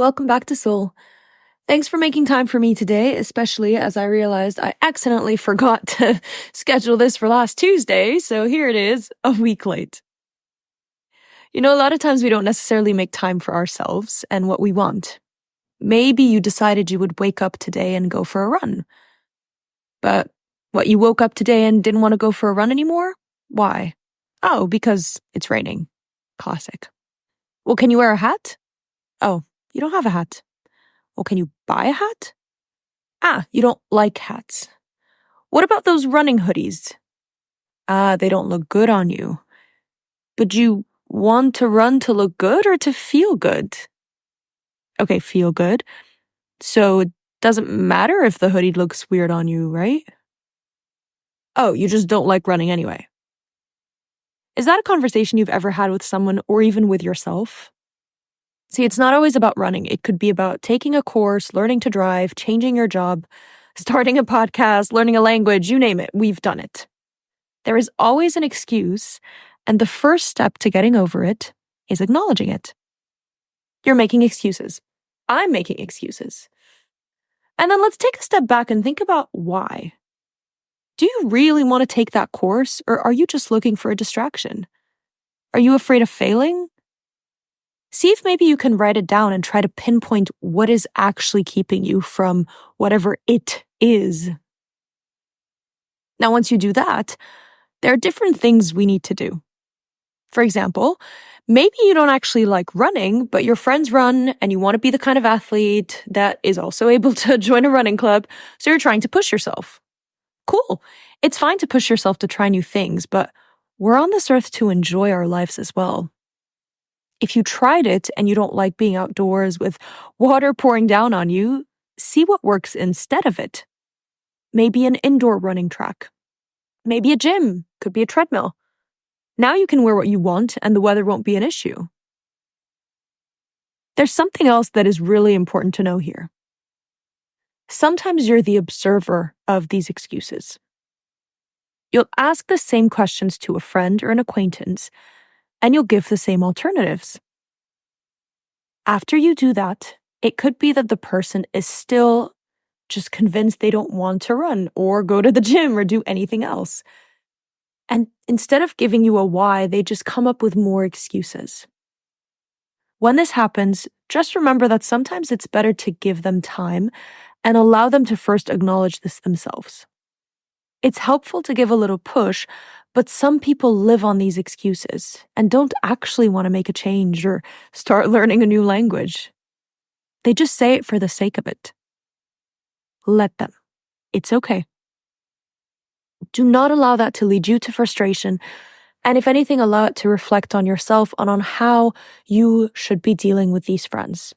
welcome back to Soul. Thanks for making time for me today, especially as I realized I accidentally forgot to schedule this for last Tuesday, so here it is, a week late. A lot of times we don't necessarily make time for ourselves and what we want. Maybe you decided you would wake up today and go for a run. But you woke up today and didn't want to go for a run anymore? Why? Oh, because it's raining. Classic. Well, can you wear a hat? Oh, you don't have a hat. Well, can you buy a hat? You don't like hats. What about those running hoodies? They don't look good on you. But you want to run to look good or to feel good? Okay, feel good. So it doesn't matter if the hoodie looks weird on you, right? Oh, you just don't like running anyway. Is that a conversation you've ever had with someone or even with yourself? See, it's not always about running. It could be about taking a course, learning to drive, changing your job, starting a podcast, learning a language, you name it. We've done it. There is always an excuse, and the first step to getting over it is acknowledging it. You're making excuses. I'm making excuses. And then let's take a step back and think about why. Do you really want to take that course, or are you just looking for a distraction? Are you afraid of failing? See if maybe you can write it down and try to pinpoint what is actually keeping you from whatever it is. Now, once you do that, there are different things we need to do. For example, maybe you don't actually like running, but your friends run and you want to be the kind of athlete that is also able to join a running club, so you're trying to push yourself. Cool. It's fine to push yourself to try new things, but we're on this earth to enjoy our lives as well. If you tried it and you don't like being outdoors with water pouring down on you, see what works instead of it. Maybe an indoor running track. Maybe a gym. Could be a treadmill. Now you can wear what you want and the weather won't be an issue. There's something else that is really important to know here. Sometimes you're the observer of these excuses. You'll ask the same questions to a friend or an acquaintance, and you'll give the same alternatives. After you do that, it could be that the person is still just convinced they don't want to run or go to the gym or do anything else. And instead of giving you a why, they just come up with more excuses. When this happens, just remember that sometimes it's better to give them time and allow them to first acknowledge this themselves. It's helpful to give a little push, but some people live on these excuses and don't actually want to make a change or start learning a new language. They just say it for the sake of it. Let them. It's okay. Do not allow that to lead you to frustration, and if anything, allow it to reflect on yourself and on how you should be dealing with these friends.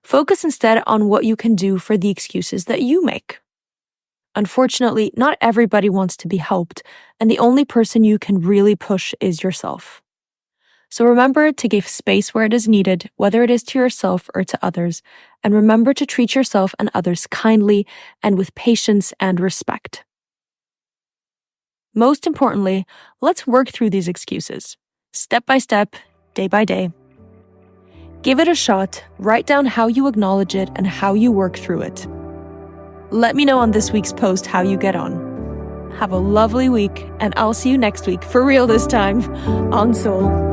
Focus instead on what you can do for the excuses that you make. Unfortunately, not everybody wants to be helped, and the only person you can really push is yourself. So remember to give space where it is needed, whether it is to yourself or to others, and remember to treat yourself and others kindly and with patience and respect. Most importantly, let's work through these excuses, step by step, day by day. Give it a shot, write down how you acknowledge it and how you work through it. Let me know on this week's post how you get on. Have a lovely week, and I'll see you next week, for real this time, on Soul.